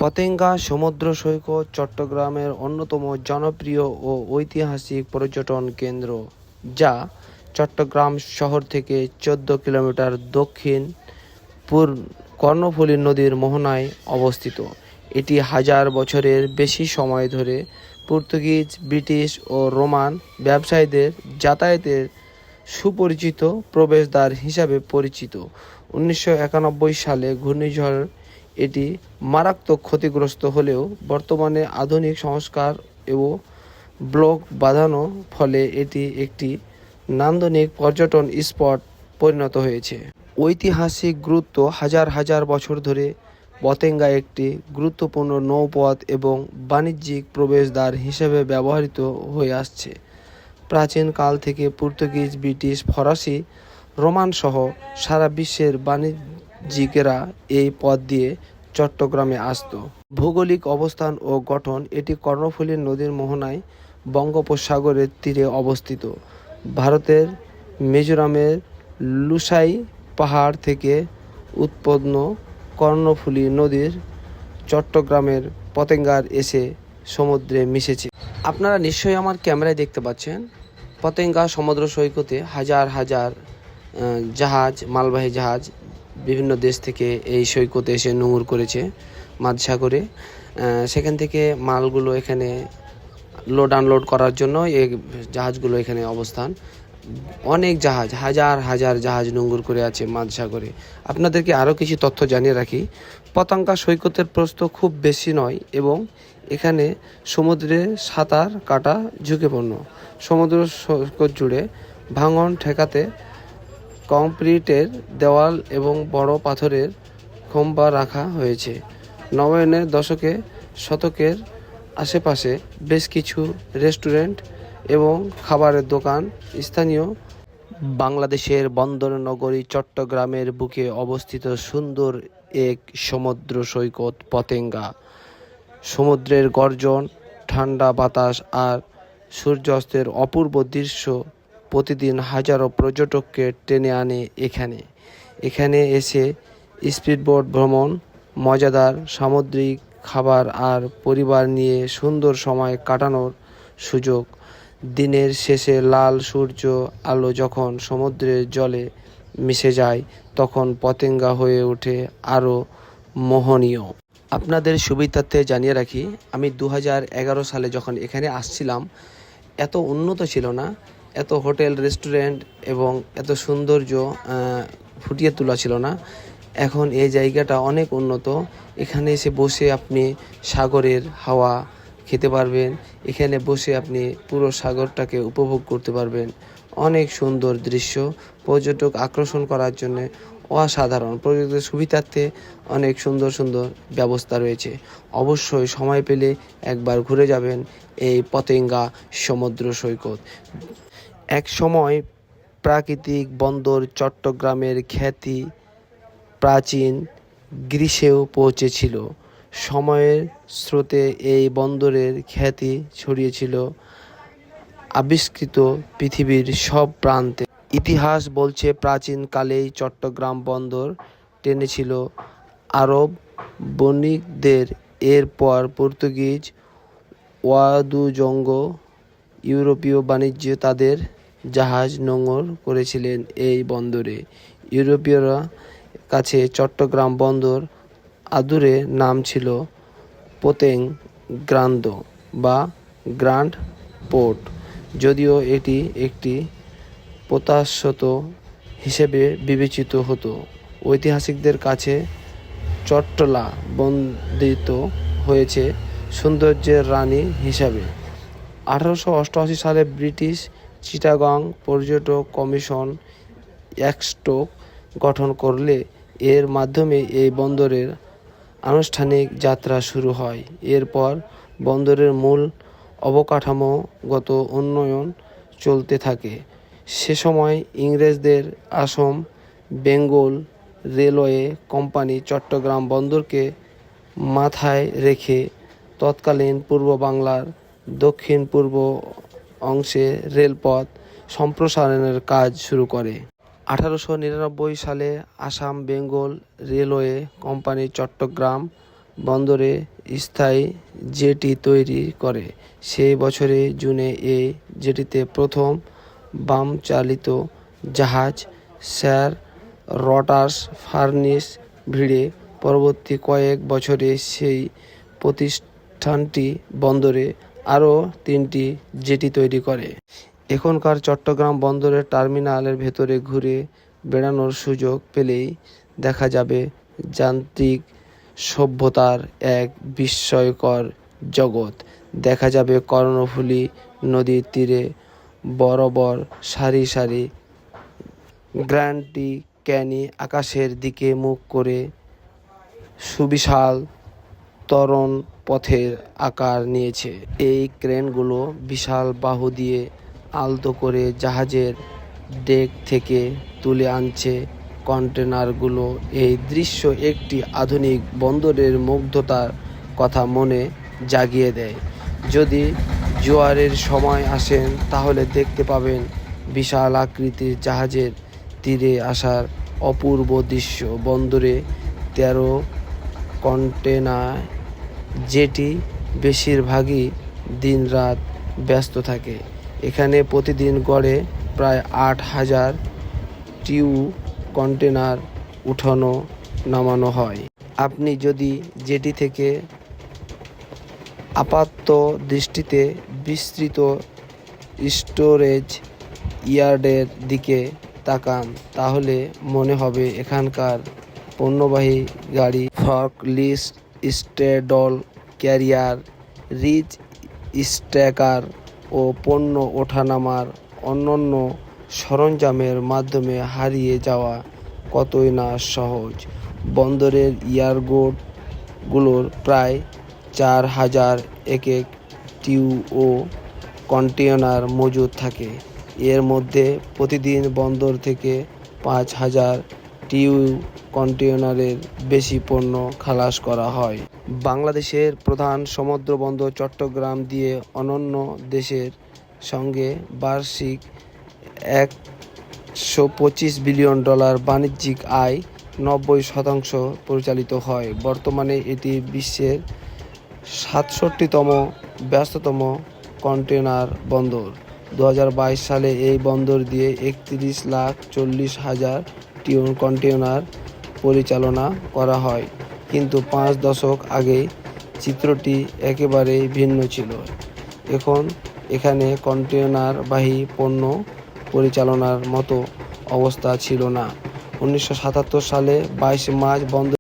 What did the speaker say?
পতেঙ্গা সমুদ্র সৈকত চট্টগ্রামের অন্যতম জনপ্রিয় ও ঐতিহাসিক পর্যটন কেন্দ্র, যা চট্টগ্রাম শহর থেকে ১৪ কিলোমিটার দক্ষিণ কর্ণফুলী নদীর মোহনায় অবস্থিত। এটি হাজার বছরের বেশি সময় ধরে পর্তুগিজ, ব্রিটিশ ও রোমান ব্যবসায়ীদের যাতায়াতের সুপরিচিত প্রবেশদ্বার হিসাবে পরিচিত। ১৯৯১ সালে ঘূর্ণিঝড় এটি মারাত্মক ক্ষতিগ্রস্ত হলেও বর্তমানে আধুনিক সংস্কার ও ব্লক বাঁধানোর ফলে এটি একটি নান্দনিক পর্যটন স্পট পরিণত হয়েছে। ঐতিহাসিক গুরুত্ব: হাজার হাজার বছর ধরে পতেঙ্গা একটি গুরুত্বপূর্ণ নৌপথ এবং বাণিজ্যিক প্রবেশদ্বার হিসেবে ব্যবহৃত হয়ে আসছে। প্রাচীন কাল থেকে পর্তুগিজ, ব্রিটিশ, ফরাসি, রোমান সহ সারা বিশ্বের বাণিজ্যিকেরা এই পথ দিয়ে চট্টগ্রামে আসত। ভৌগোলিক অবস্থান ও গঠন: এটি কর্ণফুলী নদীর মোহনায় বঙ্গোপসাগরের তীরে অবস্থিত। ভারতের মিজোরামের লুসাই পাহাড় থেকে উৎপন্ন কর্ণফুলী নদীর চট্টগ্রামের পতেঙ্গার এসে সমুদ্রে মিশেছে। আপনারা নিশ্চয়ই আমার ক্যামেরায় দেখতে পাচ্ছেন, পতেঙ্গা সমুদ্র সৈকতে হাজার হাজার জাহাজ, মালবাহী জাহাজ বিভিন্ন দেশ থেকে এই সৈকতে এসে নোঙর করেছে মাঝসাগরে। সেখান থেকে মালগুলো এখানে লোড আনলোড করার জন্য এই জাহাজগুলো এখানে অবস্থান। অনেক জাহাজ, হাজার হাজার জাহাজ নোঙর করে আছে মাঝসাগরে। আপনাদেরকে আরও কিছু তথ্য জানিয়ে রাখি, পতেঙ্গা সৈকতের প্রস্থ খুব বেশি নয় এবং এখানে সমুদ্রে সাঁতার কাটা ঝুঁকিপূর্ণ। সমুদ্র সৈকত জুড়ে ভাঙন ঠেকাতে কংক্রিটের দেওয়াল এবং বড় পাথরের খম্বা রাখা হয়েছে। নবায়নের শতকের আশেপাশে বেশ কিছু রেস্টুরেন্ট এবং খাবারের দোকান স্থানীয়। বাংলাদেশের বন্দর নগরী চট্টগ্রামের বুকে অবস্থিত সুন্দর এক সমুদ্র সৈকত পতেঙ্গা। সমুদ্রের গর্জন, ঠান্ডা বাতাস আর সূর্যাস্তের অপূর্ব দৃশ্য প্রতিদিন হাজারো পর্যটককে টেনে আনে এখানে এসে স্পিডবোট ভ্রমণ, মজাদার সামুদ্রিক খাবার আর পরিবার নিয়ে সুন্দর সময় কাটানোর সুযোগ। দিনের শেষে লাল সূর্য আলো যখন সমুদ্রের জলে মিশে যায়, তখন পতেঙ্গা হয়ে ওঠে আরও মোহনীয়। আপনাদের সুবিধার্থে জানিয়ে রাখি, আমি ২০১১ সালে যখন এখানে আসছিলাম, এত উন্নত ছিল না, এত হোটেল, রেস্টুরেন্ট এবং এত সৌন্দর্য ফুটিয়ে তোলা ছিল না। এখন এই জায়গাটা অনেক উন্নত। এখানে এসে বসে আপনি সাগরের হাওয়া খেতে পারবেন। এখানে বসে আপনি পুরো সাগরটাকে উপভোগ করতে পারবেন। অনেক সুন্দর দৃশ্য, পর্যটক আকর্ষণ করার জন্য অসাধারণ। পর্যটকের সুবিধার্থে অনেক সুন্দর সুন্দর ব্যবস্থা রয়েছে। অবশ্যই সময় পেলে একবার ঘুরে যাবেন এই পতেঙ্গা সমুদ্র সৈকত। এক সময় প্রাকৃতিক বন্দর চট্টগ্রামের খ্যাতি প্রাচীন গ্রিসেও পৌঁছেছিল। সময়ের স্রোতে এই বন্দরের খ্যাতি ছড়িয়েছিল আবিষ্কৃত পৃথিবীর সব প্রান্তে। ইতিহাস বলছে, প্রাচীনকালেই চট্টগ্রাম বন্দর টেনেছিল আরব বণিকদের। এরপর পর্তুগিজ, ওয়াদুজঙ্গ, ইউরোপীয় বাণিজ্য তাদের জাহাজ নোঙর করেছিলেন এই বন্দরে। ইউরোপীয়রা কাছে চট্টগ্রাম বন্দর আদুরে নাম ছিল পোতেং গ্রান্দো বা গ্র্যান্ড পোর্ট, যদিও এটি একটি প্রত্যাশিত হিসেবে বিবেচিত হতো। ঐতিহাসিকদের কাছে চট্টলা বন্দিত হয়েছে সৌন্দর্যের রানী হিসাবে। ১৮৮৮ সালে ব্রিটিশ চিটাগং পর্যটক কমিশন এক্সটো গঠন করলে এর মাধ্যমে এই বন্দরের আনুষ্ঠানিক যাত্রা শুরু হয়। এরপর বন্দরের মূল অবকাঠামোগত উন্নয়ন চলতে থাকে। সে সময় ইংরেজদের আসাম বেঙ্গল রেলওয়ে কোম্পানি চট্টগ্রাম বন্দরকে মাথায় রেখে তৎকালীন পূর্ব বাংলার দক্ষিণ পূর্ব অংশে রেলপথ সম্প্রসারণের কাজ শুরু করে। ১৮৯৯ সালে আসাম বেঙ্গল রেলওয়ে কোম্পানি চট্টগ্রাম বন্দরে স্থায়ী জেটি তৈরি করে। সেই বছরে জুনে এই জেটিতে প্রথম বাম-চালিত জাহাজ স্যার রটার্স ফার্নিস ভিড়ে। পরবর্তী কয়েক বছরে সেই প্রতিষ্ঠানটি বন্দরে আরও 3টি জেটি তৈরি করে। এখনকার চট্টগ্রাম বন্দরের টার্মিনালের ভেতরে ঘুরে বেড়ানোর সুযোগ পেলেই দেখা যাবে যান্ত্রিক সভ্যতার এক বিস্ময়কর জগৎ। দেখা যাবে কর্ণফুলী নদীর তীরে বরাবর সারি সারি গ্র্যান্ডি ক্যানি আকাশের দিকে মুখ করে সুবিশাল ত্বরণ পথের আকার নিয়েছে। এই ক্রেনগুলো বিশাল বাহু দিয়ে আলতো করে জাহাজের ডেক থেকে তুলে আনছে কন্টেনারগুলো। এই দৃশ্য একটি আধুনিক বন্দরের মুগ্ধতার কথা মনে জাগিয়ে দেয়। যদি জোয়ারের সময় আসেন তাহলে দেখতে পাবেন বিশাল আকৃতির জাহাজের তীরে আসার অপূর্ব দৃশ্য। বন্দরে 13 কন্টেনার জেটি বেশিরভাগই দিনরাত ব্যস্ত থাকে। এখানে প্রতিদিন গড়ে প্রায় 8,000 টিউ কন্টেনার উঠানো নামানো হয়। আপনি যদি জেটি থেকে আপাত দৃষ্টিতে বিস্তৃত স্টোরেজ ইয়ার্ডের দিকে তাকান তাহলে মনে হবে এখানকার পণ্যবাহী গাড়ি, ফর্কলিফট, স্ট্রেডল ক্যারিয়ার, রিচ স্ট্যাকার ও পণ্য ওঠানামার অন্যান্য সরঞ্জামের মাধ্যমে হারিয়ে যাওয়া কতই না সহজ। বন্দরের ইয়ার্ডগুলোর প্রায় 4,000 একক টিউ ও কন্টেনার মজুদ থাকে। এর মধ্যে প্রতিদিন বন্দর থেকে 5,000 টিউ কন্টেনারের বেশি পণ্য খালাস করা হয়। বাংলাদেশের প্রধান সমুদ্র বন্দর চট্টগ্রাম দিয়ে অন্যান্য দেশের সঙ্গে বার্ষিক $125 বিলিয়ন বাণিজ্যিক আয় 90% পরিচালিত হয়। বর্তমানে এটি বিশ্বের 67তম ব্যস্ততম কন্টেনার বন্দর। 2022 সালে এই বন্দর দিয়ে 31,40,000 টিউ কন্টেনার পরিচালনা করা হয়। কিন্তু 5 দশক আগে চিত্রটি একেবারেই ভিন্ন ছিল। এখন এখানে কন্টেনারবাহী পণ্য পরিচালনার মতো অবস্থা ছিল না। 1977 সালে 22 মার্চ বন্দর